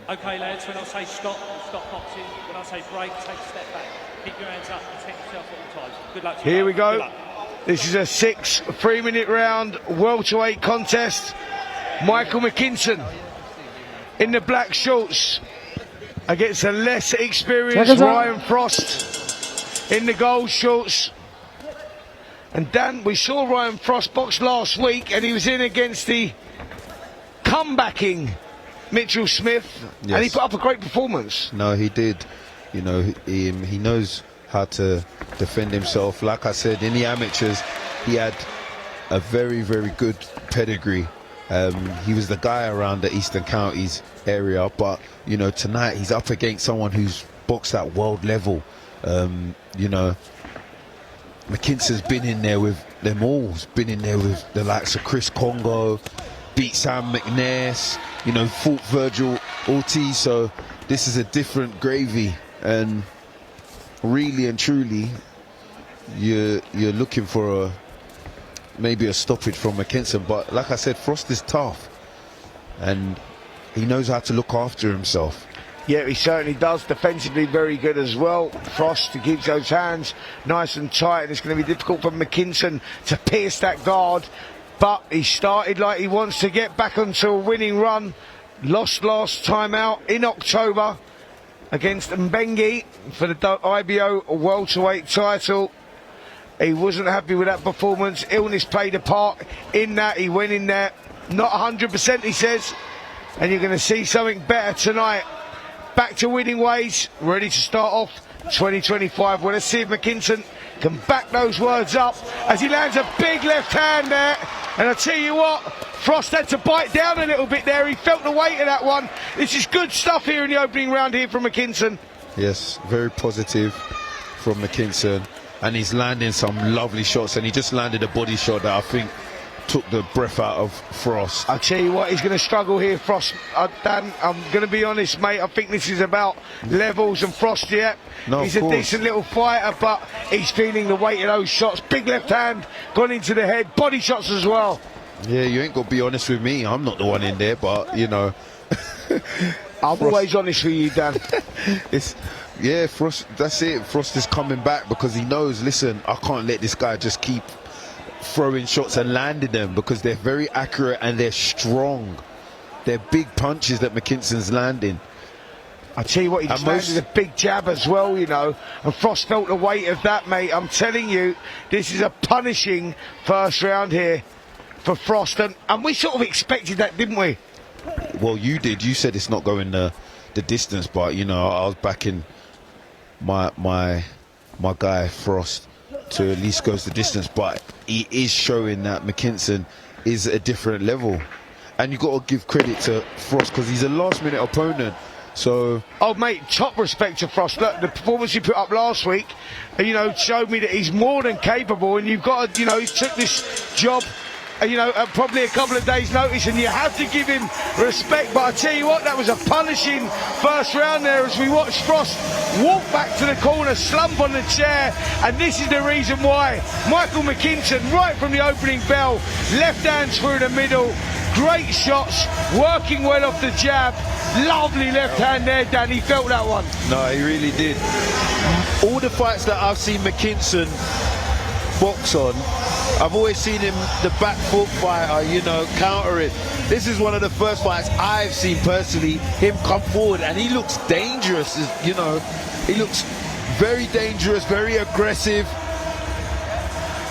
Okay, lads, when I say stop, stop boxing. When I say break, take a step back. Keep your hands up, protect yourself at all times. Good luck to you. Here we go. Good luck. This is a 6 3-minute round welterweight contest. Michael McKinson in the black shorts against a less experienced Ryan Frost in the gold shorts. And Dan, we saw Ryan Frost box last week and he was in against the comebacking Mitchell Smith, yes. And he put up a great performance. No, he did. You know, he knows how to defend himself. Like I said, in the amateurs, he had a very, very good pedigree. He was the guy around the Eastern Counties area, but you know, tonight he's up against someone who's boxed at world level. You know, McKinson's been in there with them all. He's been in there with the likes of Chris Congo, beat Sam McNair, you know, fought Virgil Ortiz. So this is a different gravy, and really and truly, you're looking for maybe a stoppage from McKinson. But like I said, Frost is tough, and he knows how to look after himself. Yeah, he certainly does. Defensively very good as well. Frost keeps those hands nice and tight, and it's going to be difficult for McKinson to pierce that guard. But he started like he wants to get back onto a winning run. Lost last time out in October against Mbengi for the IBO welterweight title. He wasn't happy with that performance. Illness played a part in that. He went in there not 100%, he says, and you're going to see something better tonight. Back to winning ways, ready to start off 2025. Well, let's see if McKinson can back those words up as he lands a big left hand there. And I tell you what, Frost had to bite down a little bit there. He felt the weight of that one. This is good stuff here in the opening round here from McKinson. Yes, very positive from McKinson, and he's landing some lovely shots, and he just landed a body shot that I think took the breath out of Frost. I'll tell you what, he's going to struggle here, Frost. Dan, I'm going to be honest, mate. I think this is about levels, and Frost, yeah, no, he's a decent little fighter, but he's feeling the weight of those shots. Big left hand gone into the head, body shots as well. Yeah, you ain't got to be honest with me. I'm not the one in there, but you know. I'm always honest with you, Dan. Yeah, Frost, that's it. Frost is coming back because he knows, listen, I can't let this guy just keep throwing shots and landing them, because they're very accurate and they're strong. They're big punches that McKinson's landing. I tell you what, he just landed a big jab as well, you know, and Frost felt the weight of that, mate. I'm telling you, this is a punishing first round here for Frost, and we sort of expected that, didn't we? Well, you did. You said it's not going the distance, but you know, I was backing my guy Frost to at least goes the distance, but he is showing that McKinson is a different level, and you got to give credit to Frost because he's a last-minute opponent. So, oh mate, top respect to Frost. Look, the performance he put up last week, you know, showed me that he's more than capable, and you've got to, you know, he took this job, you know, at probably a couple of days' notice, and you have to give him respect. But I tell you what, that was a punishing first round there as we watched Frost walk back to the corner, slump on the chair, and this is the reason why. Michael McKinson, right from the opening bell, left hand through the middle, great shots, working well off the jab, lovely left hand there, Dan. He felt that one. No, he really did. All the fights that I've seen McKinson box on, I've always seen him the back foot fighter, you know, counter it. This is one of the first fights I've seen personally him come forward, and he looks dangerous, you know. He looks very dangerous, very aggressive.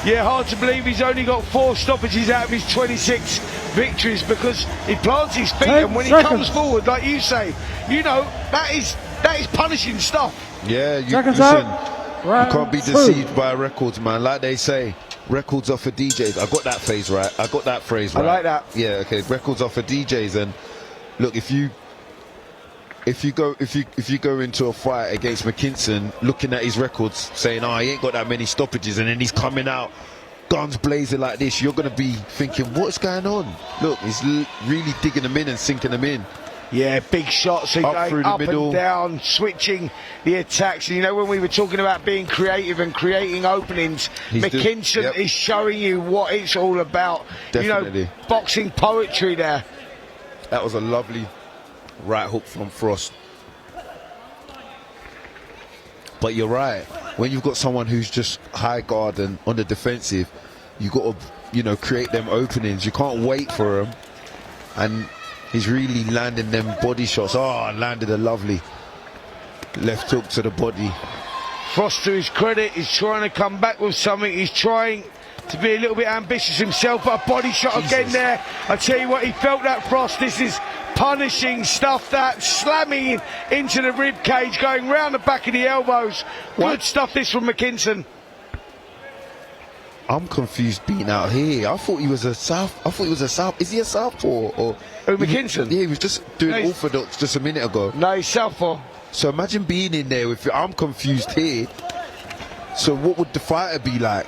Yeah, hard to believe he's only got 4 stoppages out of his 26 victories, because he plants his feet, and when he comes forward, like you say, you know, that is punishing stuff. Yeah, you can't be deceived by records, man. Like they say, records are for DJs. I got that phrase right. I got that phrase right. I like that. Yeah, okay. Records are for DJs, and look, if you go into a fight against McKinson, looking at his records, saying, "Oh, he ain't got that many stoppages," and then he's coming out guns blazing like this, you're going to be thinking, "What's going on?" Look, he's really digging them in and sinking them in. Yeah, big shots Up going through the up middle. and down, switching the attacks. And you know, when we were talking about being creative and creating openings, McKinson yep. is showing you what it's all about. Definitely. You know, boxing poetry there. That was a lovely right hook from Frost. But you're right. When you've got someone who's just high guard and on the defensive, you got to, you know, create them openings. You can't wait for them. And he's really landing them body shots. Oh, landed a lovely left hook to the body. Frost, to his credit, is trying to come back with something. He's trying to be a little bit ambitious himself, but a body shot again there. I tell you what, he felt that, Frost. This is punishing stuff, that slamming into the rib cage, going round the back of the elbows. Good stuff this from McKinson. I'm confused being out here. I thought he was a south. Is he a southpaw or? Oh, McKinson? Yeah, he was just doing orthodox just a minute ago. No, he's southpaw. So imagine being in there with. I'm confused here. So what would the fighter be like?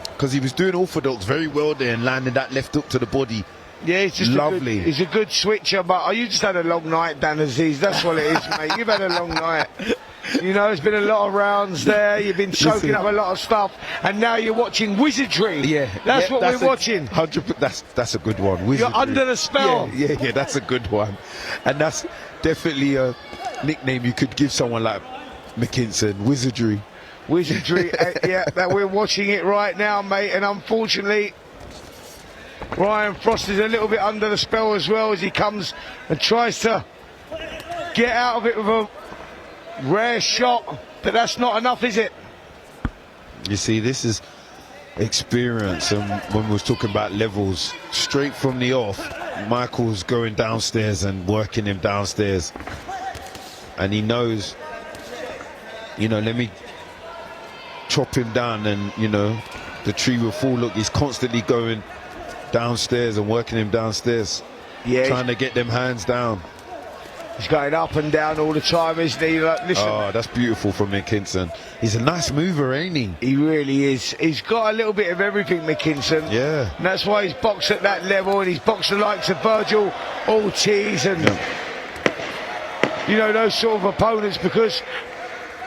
Because he was doing orthodox very well there and landing that left hook to the body. Yeah, he's just lovely. He's a good switcher, but you just had a long night, Dan Aziz. That's what it is, mate. You've had a long night. You know, there's been a lot of rounds there. You've been soaking up a lot of stuff, and now you're watching wizardry. Yeah, that's what we're watching. 100%. That's a good one. Wizardry. You're under the spell. Yeah. That's a good one, and that's definitely a nickname you could give someone like McKinson. Wizardry. Yeah, that we're watching it right now, mate. And unfortunately, Ryan Frost is a little bit under the spell as well, as he comes and tries to get out of it with a rare shot, but that's not enough, is it? You see, this is experience, and when we was talking about levels, straight from the off, Michael's going downstairs and working him downstairs, and he knows, you know, let me chop him down and, you know, the tree will fall. Look, he's constantly going downstairs and working him downstairs, trying to get them hands down. He's going up and down all the time, isn't he? Like, listen. Oh, that's beautiful from McKinson. He's a nice mover, ain't he? He really is. He's got a little bit of everything, McKinson. Yeah. And that's why he's boxed at that level, and he's boxed the likes of Virgil Ortiz and, you know, those sort of opponents, because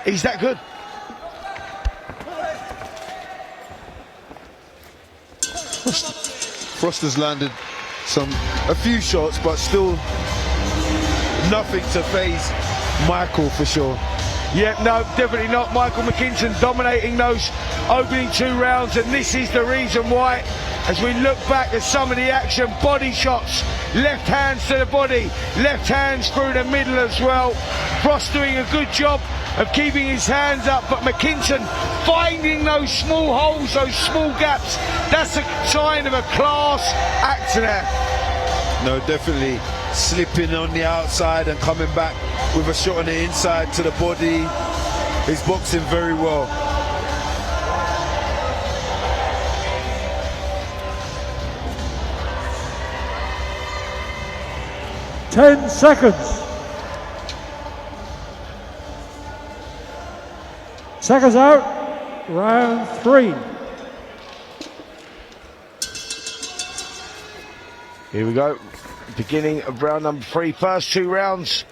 he's that good. Frost has landed a few shots, but still nothing to face Michael for sure. Yeah, no, definitely not. Michael McKinson dominating those opening 2 rounds, and this is the reason why. As we look back at some of the action, body shots, left hands to the body, left hands through the middle as well. Frost doing a good job of keeping his hands up, but McKinson finding those small holes, those small gaps. That's a sign of a class act there. No, definitely slipping on the outside and coming back with a shot on the inside to the body. He's boxing very well. Ten seconds. Seconds out. Round 3. Here we go. Beginning of round number 3. First 2 rounds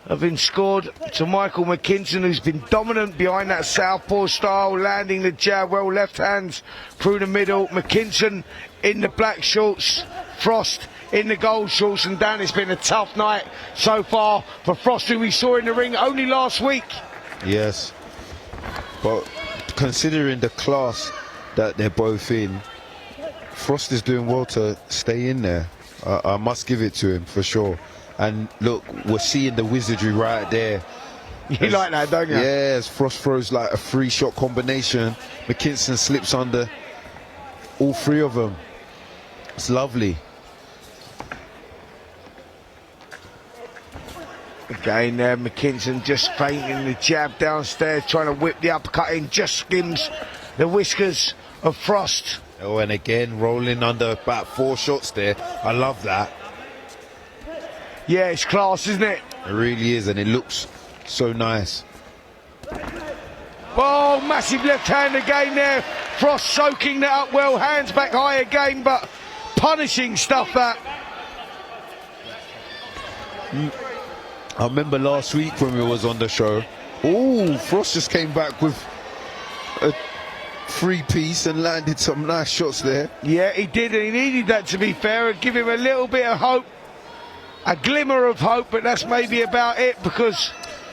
have been scored to Michael McKinson, who's been dominant behind that southpaw style, landing the jab well, left hands through the middle. McKinson in the black shorts, Frost in the gold shorts, and Dan, it's been a tough night so far for Frost, who we saw in the ring only last week. Yes, but considering the class that they're both in, Frost is doing well to stay in there. I must give it to him for sure. And look, we're seeing the wizardry right there. You like that, don't you? Yes, Frost throws like a 3-shot combination. McKinson slips under all 3 of them. It's lovely. Again there, McKinson just feinting the jab downstairs, trying to whip the uppercut in, just skims the whiskers of Frost. Oh, and again, rolling under about 4 shots there. I love that. Yeah, it's class, isn't it? It really is, and it looks so nice. Oh, massive left hand again there. Frost soaking that up well, hands back high again, but punishing stuff that. I remember last week when we was on the show, Frost just came back with a 3-piece and landed some nice shots there. Yeah, he did, and he needed that, to be fair, and give him a little bit of hope, a glimmer of hope, but that's maybe about it, because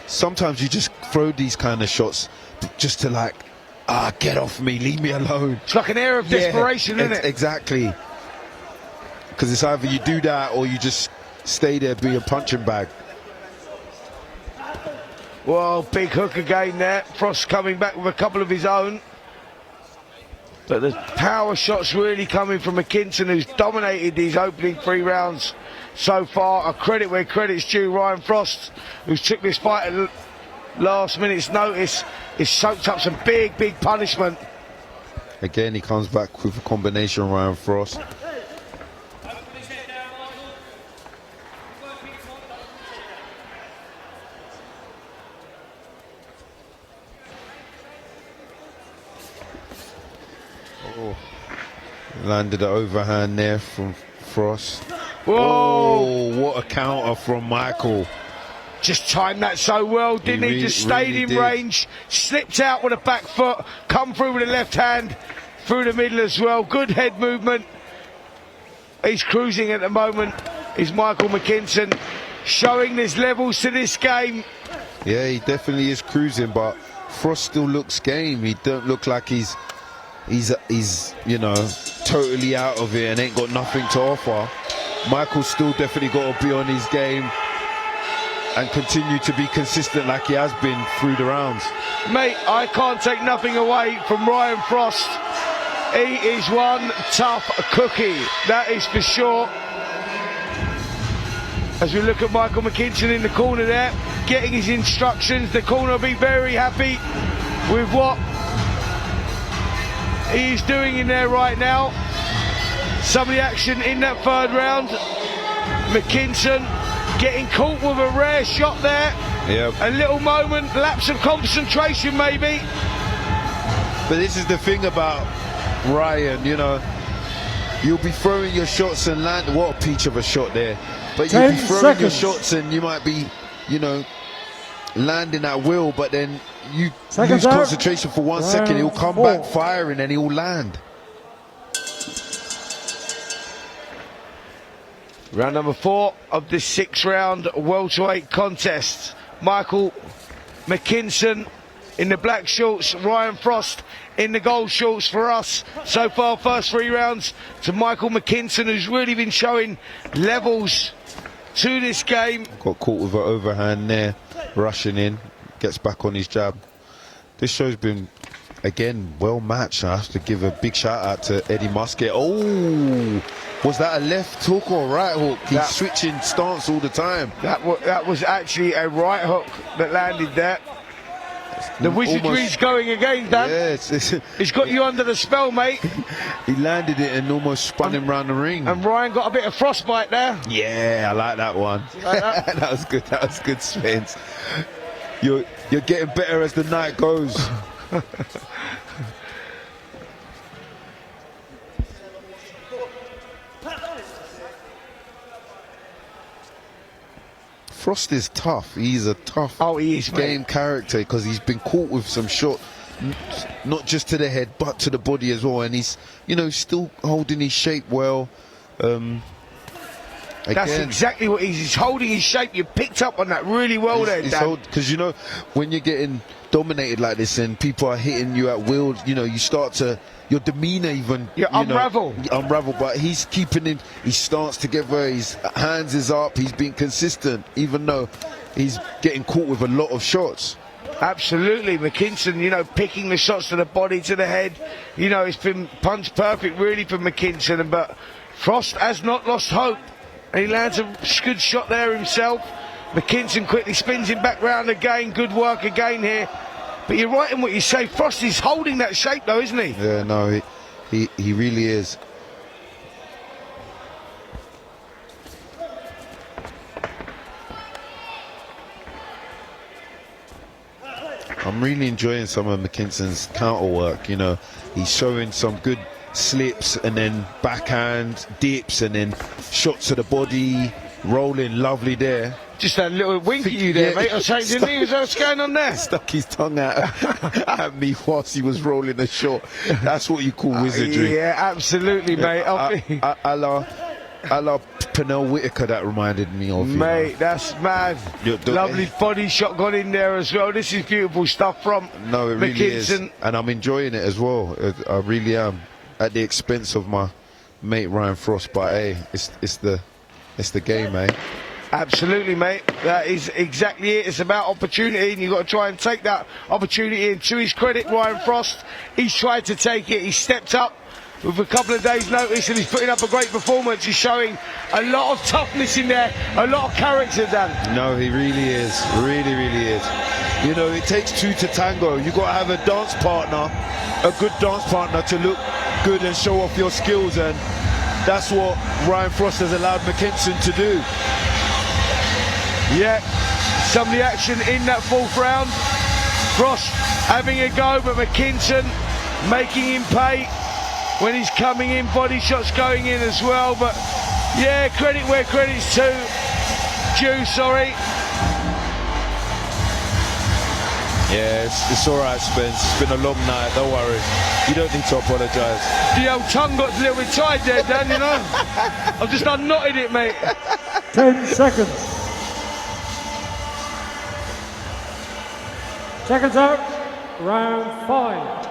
sometimes you just throw these kind of shots just to like, get off me, leave me alone. It's like an air of desperation, isn't it? Exactly. Because it's either you do that or you just stay there, be a punching bag. Well, big hook again there. Frost coming back with a couple of his own. But the power shots really coming from McKinson, who's dominated these opening 3 rounds so far. A credit where credit's due. Ryan Frost, who's took this fight at last minute's notice, is soaked up some big punishment. Again, he comes back with a combination, Ryan Frost. Landed an overhand there from Frost. Whoa! Oh, what a counter from Michael. Just timed that so well, didn't he? Just stayed in range, slipped out with a back foot, come through with a left hand, through the middle as well. Good head movement. He's cruising at the moment, is Michael McKinson, showing there's levels to this game. Yeah, he definitely is cruising, but Frost still looks game. He don't look like he's you know, totally out of it and ain't got nothing to offer. Michael's still definitely got to be on his game and continue to be consistent like he has been through the rounds. Mate, I can't take nothing away from Ryan Frost. He is one tough cookie, that is for sure. As we look at Michael McKinson in the corner there, getting his instructions, the corner will be very happy with what he's doing in there right now. Some of the action in that 3rd round. McKinson getting caught with a rare shot there. Yep. A little moment, lapse of concentration maybe. But this is the thing about Ryan, you know, you'll be throwing your shots and land. What a peach of a shot there. But you'll be throwing your shots and you might be, you know, landing at will, but then you lose concentration for 1 second, he'll come back firing and he'll land. Round number 4 of this 6-round welterweight contest. Michael McKinson in the black shorts, Ryan Frost in the gold shorts for us. So far, first 3 rounds to Michael McKinson, who's really been showing levels to this game. Got caught with an overhand there, rushing in, gets back on his jab. This show's been, again, well matched. I have to give a big shout out to Eddie Musket. Oh, was that a left hook or a right hook? He's switching stance all the time. That was actually a right hook that landed there. The wizardry's going again, Dan. Yeah, he's got you under the spell, mate. He landed it and almost spun him round the ring. And Ryan got a bit of frostbite there. Yeah, I like that one. Like that? That was good. That was good, Spence. You're getting better as the night goes. Frost is tough. He's a tough game character because he's been caught with some shot, not just to the head but to the body as well, and he's, you know, still holding his shape well. That's exactly what he's holding his shape. You picked up on that really well there, Dan. Because, you know, when you're getting dominated like this and people are hitting you at will, you know, you start to, your demeanor even, unravel. But he's keeping his stance together, his hands is up, he's been consistent, even though he's getting caught with a lot of shots. Absolutely, McKinson, you know, picking the shots to the body, to the head. You know, it's been punch perfect really for McKinson, but Frost has not lost hope. And he lands a good shot there himself. McKinson quickly spins him back round again. Good work again here. But you're right in what you say. Frost is holding that shape though, isn't he? Yeah, no, he really is. I'm really enjoying some of McKinson's counter work. You know, he's showing some good slips and then backhand dips and then shots to the body, rolling lovely there. Just had a little wink at you there, mate. I was saying, didn't he? What's going on there? Stuck his tongue out at me whilst he was rolling the shot. That's what you call wizardry. Yeah, absolutely, mate. A la Pernell Whitaker, that reminded me of. Mate, that's mad. Lovely body shot got in there as well. This is beautiful stuff from No, it really McKinson. is. And I'm enjoying it as well. I really am. At the expense of my mate Ryan Frost, but hey, it's the game, mate. Absolutely, mate. That is exactly it. It's about opportunity, and you've got to try and take that opportunity. And to his credit, Ryan Frost, he's tried to take it. He stepped up with a couple of days' notice, and he's putting up a great performance. He's showing a lot of toughness in there, a lot of character, Dan. No, he really is. Really, really is. You know, it takes two to tango. You've got to have a dance partner, a good dance partner to look good and show off your skills, and that's what Ryan Frost has allowed McKinson to do. Yeah, some of the action in that fourth round. Frost having a go, but McKinson making him pay when he's coming in. Body shots going in as well, but yeah, credit where credit's due, sorry. Yeah, it's all right, Spence. It's been a long night, don't worry. You don't need to apologise. The old tongue got a little bit tied there, Dan, you know. I've just unknotted it, mate. 10 seconds. Seconds out. Round 5.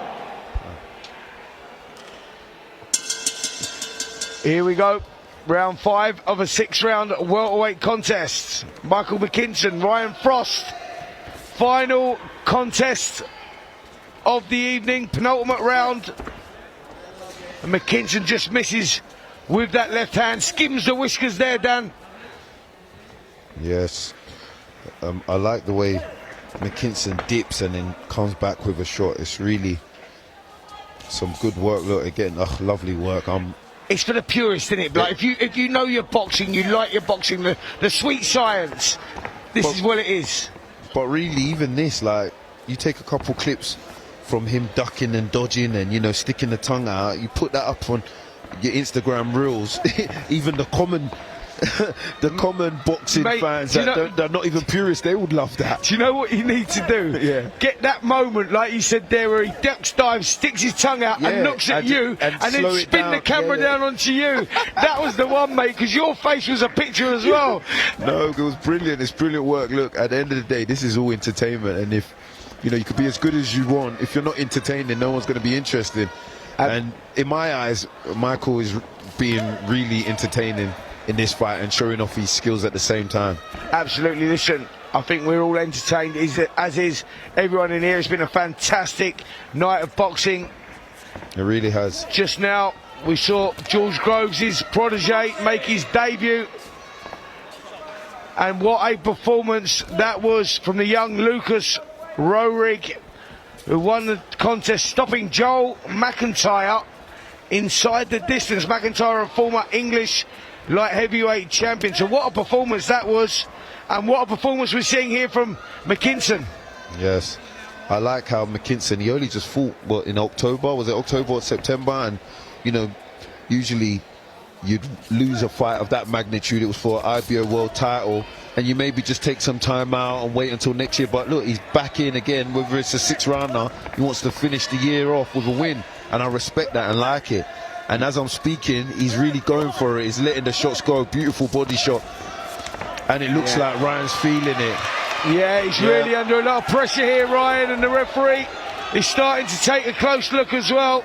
Here we go. Round 5 of a 6-round welterweight contest. Michael McKinson, Ryan Frost. Final contest of the evening, penultimate round. And McKinson just misses with that left hand. Skims the whiskers there, Dan. Yes. I like the way McKinson dips and then comes back with a shot. It's really some good work. Look, again, lovely work. It's for the purist, isn't it? Like if you know your boxing, you like your boxing, the sweet science. This is what it is. But really, even this, like, you take a couple clips from him ducking and dodging and, you know, sticking the tongue out, you put that up on your Instagram reels. Even the common boxing fans that are not even purists, they would love that. Do you know what you need to do? Yeah. Get that moment, like you said there, where he ducks, dives, sticks his tongue out and looks at you, and then spin the camera down onto you. That was the one, mate, because your face was a picture as well. No, it was brilliant. It's brilliant work. Look, at the end of the day, this is all entertainment, and if you know, you could be as good as you want. If you're not entertaining, no one's going to be interested. And in my eyes, Michael is being really entertaining in this fight and showing off his skills at the same time. Absolutely. Listen, I think we're all entertained, as is everyone in here. It's been a fantastic night of boxing. It really has. Just now, we saw George Groves' protege make his debut. And what a performance that was from the young Lucas Roerig, who won the contest, stopping Joel McIntyre inside the distance. McIntyre, a former English light heavyweight champion. So what a performance that was, and what a performance we're seeing here from McKinson. Yes, I like how McKinson, he only just fought, what, in October? Was it October or September? And, you know, usually you'd lose a fight of that magnitude. It was for an IBO world title, and you maybe just take some time out and wait until next year. But look, he's back in again, whether it's a 6-rounder. He wants to finish the year off with a win, and I respect that and like it. And as I'm speaking, he's really going for it. He's letting the shots go. Beautiful body shot. And it looks like Ryan's feeling it. Yeah, he's really under a lot of pressure here, Ryan, and the referee is starting to take a close look as well.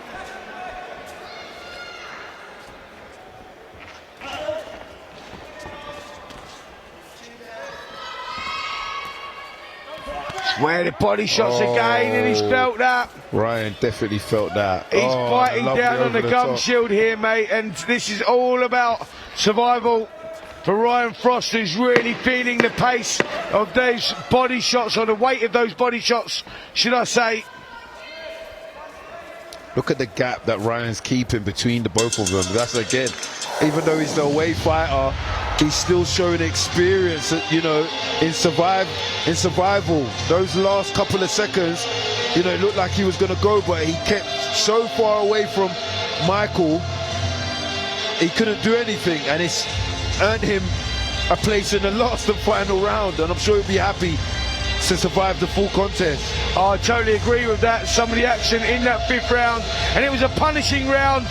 Where the body shots again, and he's felt that. Ryan definitely felt that. He's biting down on the gum shield here, mate, and this is all about survival for Ryan Frost, who's really feeling the pace of those body shots, or the weight of those body shots, should I say. Look at the gap that Ryan's keeping between the both of them. That's, again, even though he's the away fighter, he's still showing experience, you know, in survival. Those last couple of seconds, you know, it looked like he was going to go, but he kept so far away from Michael, he couldn't do anything, and it's earned him a place in the last and final round, and I'm sure he'll be happy to survive the full contest. I totally agree with that. Some of the action in that 5th round, and it was a punishing round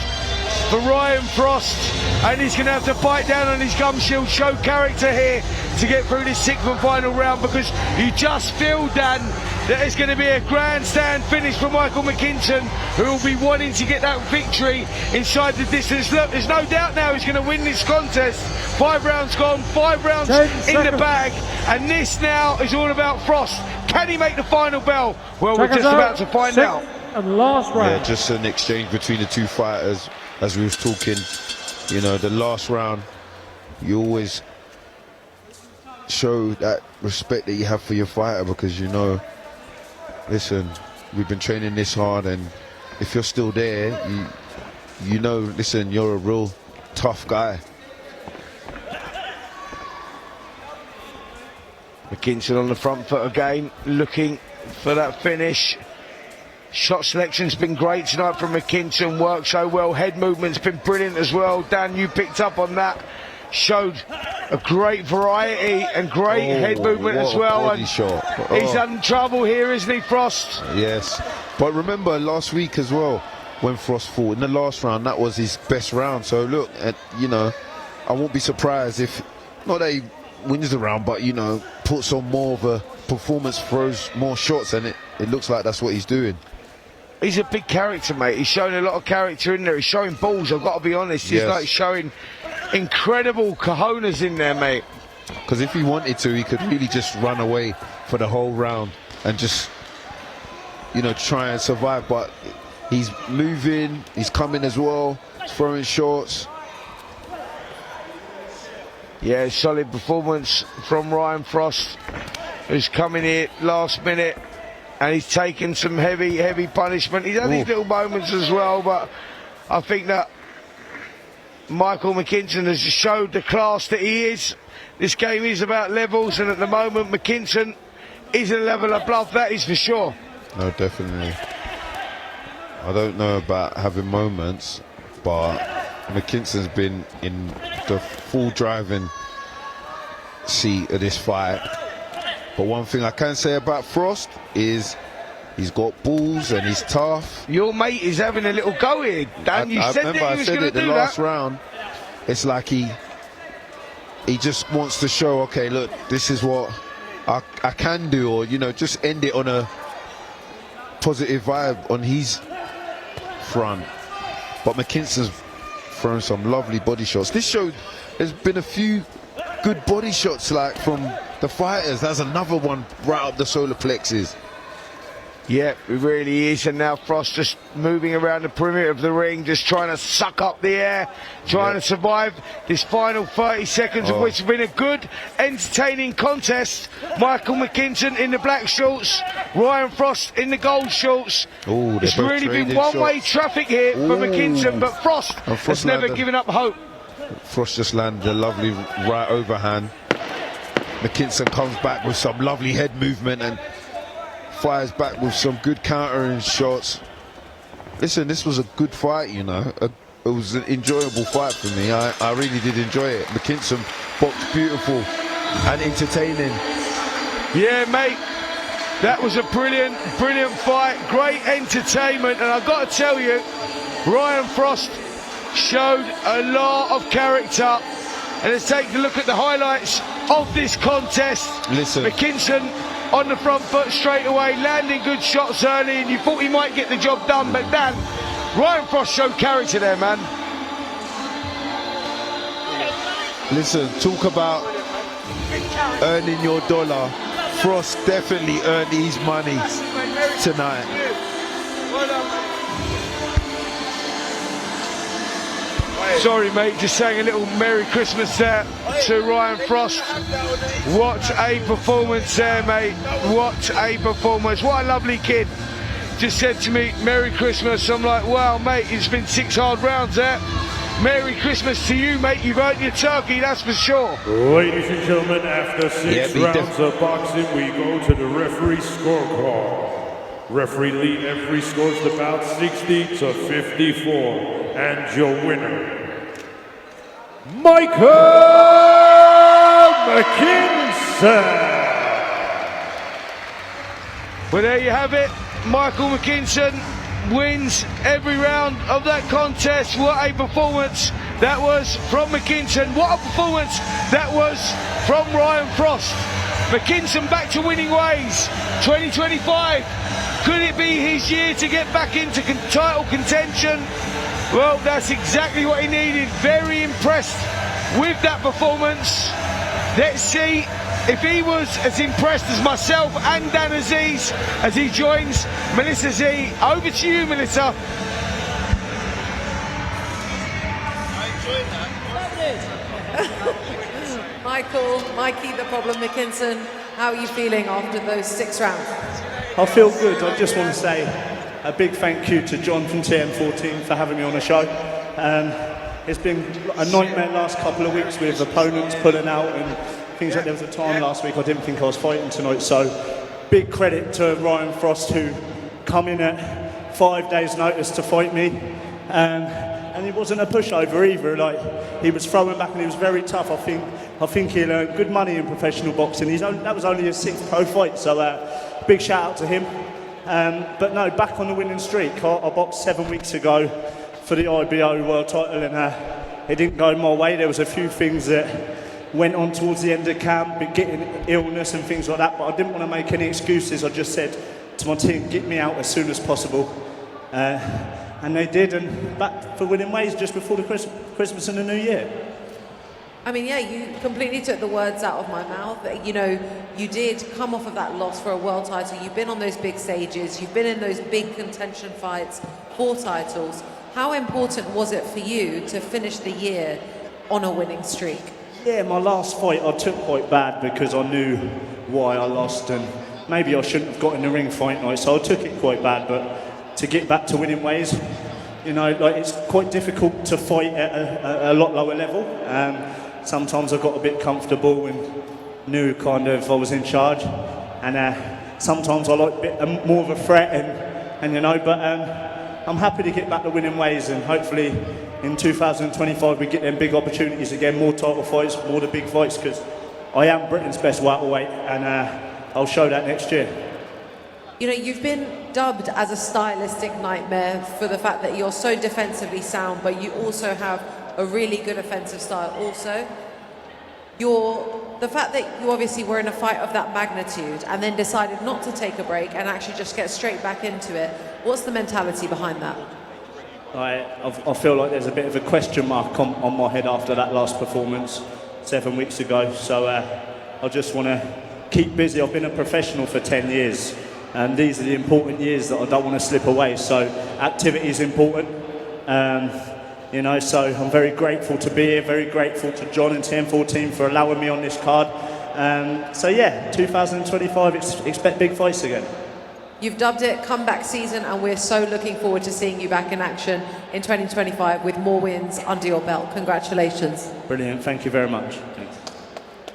for Ryan Frost, and he's going to have to bite down on his gum shield, show character here to get through this 6th and final round, because you just feel, Dan, that it's going to be a grandstand finish for Michael McKinson, who will be wanting to get that victory inside the distance. Look, there's no doubt now he's going to win this contest. 5 rounds gone, 5 rounds in the bag, and this now is all about Frost. Can he make the final bell? Well, we're just about to find out. And last round. Yeah, just an exchange between the two fighters. As we was talking, you know, the last round, you always show that respect that you have for your fighter, because you know, listen, we've been training this hard, and if you're still there, you know, listen, you're a real tough guy. McKinson on the front foot again, looking for that finish. Shot selection's been great tonight from McKinson, worked so well, head movement's been brilliant as well. Dan, you picked up on that, showed a great variety and great head movement as well. Body shot. He's had trouble here, isn't he, Frost? Yes, but remember last week as well, when Frost fought in the last round, that was his best round. So look, you know, I won't be surprised if, not that he wins the round, but you know, puts on more of a performance, throws more shots, and it looks like that's what he's doing. He's a big character, mate. He's showing a lot of character in there. He's showing balls, I've got to be honest. He's like showing incredible cojones in there, mate. Because if he wanted to, he could really just run away for the whole round and just, you know, try and survive. But he's moving, he's coming as well, throwing shots. Yeah, solid performance from Ryan Frost, who's coming here last minute. And he's taken some heavy punishment. He's had these little moments as well, but I think that Michael McKinson has showed the class that he is. This game is about levels, and at the moment McKinson is a level above, that is for sure. No, definitely. I don't know about having moments, but McKinson's been in the full driving seat of this fight. But one thing I can say about Frost is he's got balls and he's tough. Your mate is having a little go here, Dan. You said that he was going to do that. The last round, it's like he just wants to show, okay, look, this is what I can do, or, you know, just end it on a positive vibe on his front. But McKinson's thrown some lovely body shots. This show, there's been a few good body shots, like from the fighters. That's another one right up the solar plexus. Yeah, it really is. And now Frost just moving around the perimeter of the ring, just trying to suck up the air, trying to survive this final 30 seconds of which has been a good, entertaining contest. Michael McKinson in the black shorts, Ryan Frost in the gold shorts. It's really been one-way traffic here for McKinson, but Frost has never given up hope. Frost just landed a lovely right overhand. McKinson comes back with some lovely head movement and fires back with some good countering shots. Listen, this was a good fight, you know. It was an enjoyable fight for me. I really did enjoy it. McKinson boxed beautiful and entertaining. Yeah, mate. That was a brilliant fight. Great entertainment. And I've got to tell you, Ryan Frost showed a lot of character. And let's take a look at the highlights of this contest. Listen, McKinson on the front foot straight away, landing good shots early, and you thought he might get the job done, but Dan, Ryan Frost showed character there, man. Listen, talk about earning your dollar. Frost definitely earned his money tonight. Sorry, mate, just saying a little Merry Christmas there to Ryan Frost. What a performance there, mate. What a performance. What a lovely kid. Just said to me, Merry Christmas. I'm like, wow, mate, it's been 6 hard rounds there. Merry Christmas to you, mate. You've earned your turkey, that's for sure. Ladies and gentlemen, after 6 rounds of boxing, we go to the referee scorecard. Referee Lee Every scores the bout 60 to 54. And your winner, Michael McKinson. Well, there you have it. Michael McKinson wins every round of that contest. What a performance that was from McKinson. What a performance that was from Ryan Frost. McKinson back to winning ways. 2025. Could it be his year to get back into title contention? Well, that's exactly what he needed. Very impressed with that performance. Let's see if he was as impressed as myself and Dan Aziz as he joins Melissa Z. Over to you, Melissa. Mikey, the problem, McKinson, how are you feeling after those 6 rounds? I feel good. I just want to say a big thank you to John from TM14 for having me on the show. It's been a nightmare last couple of weeks with opponents pulling out and things like. There was a time last week I didn't think I was fighting tonight, so big credit to Ryan Frost, who come in at 5 days notice to fight me, and he wasn't a pushover either. Like, he was throwing back and he was very tough. I think he'll earn good money in professional boxing. That was only his 6th pro fight, so big shout out to him. But no, back on the winning streak. I boxed 7 weeks ago for the IBO world title, and it didn't go my way. There was a few things that went on towards the end of camp, getting illness and things like that, but I didn't want to make any excuses. I just said to my team, get me out as soon as possible. And they did, and back for winning ways just before the Christmas and the New Year. I mean, yeah, you completely took the words out of my mouth. You know, you did come off of that loss for a world title. You've been on those big stages. You've been in those big contention fights for titles. How important was it for you to finish the year on a winning streak? Yeah, my last fight I took quite bad because I knew why I lost, and maybe I shouldn't have got in the ring fight night, so I took it quite bad. But to get back to winning ways, you know, like, it's quite difficult to fight at a lot lower level. Sometimes I got a bit comfortable and knew kind of I was in charge, and sometimes I like a bit more of a threat, and you know, but I'm happy to get back to winning ways, and hopefully in 2025 we get them big opportunities again, more title fights, more the big fights, because I am Britain's best welterweight, and I'll show that next year. You know, you've been dubbed as a stylistic nightmare for the fact that you're so defensively sound, but you also have a really good offensive style also. The fact that you obviously were in a fight of that magnitude and then decided not to take a break and actually just get straight back into it, what's the mentality behind that? I feel like there's a bit of a question mark on my head after that last performance 7 weeks ago, so I just want to keep busy. I've been a professional for 10 years, and these are the important years that I don't want to slip away, so activity is important. You know, so I'm very grateful to be here, very grateful to John and TM14 for allowing me on this card. So yeah, 2025, expect big fights again. You've dubbed it comeback season, and we're so looking forward to seeing you back in action in 2025 with more wins under your belt. Congratulations. Brilliant, thank you very much. Thanks.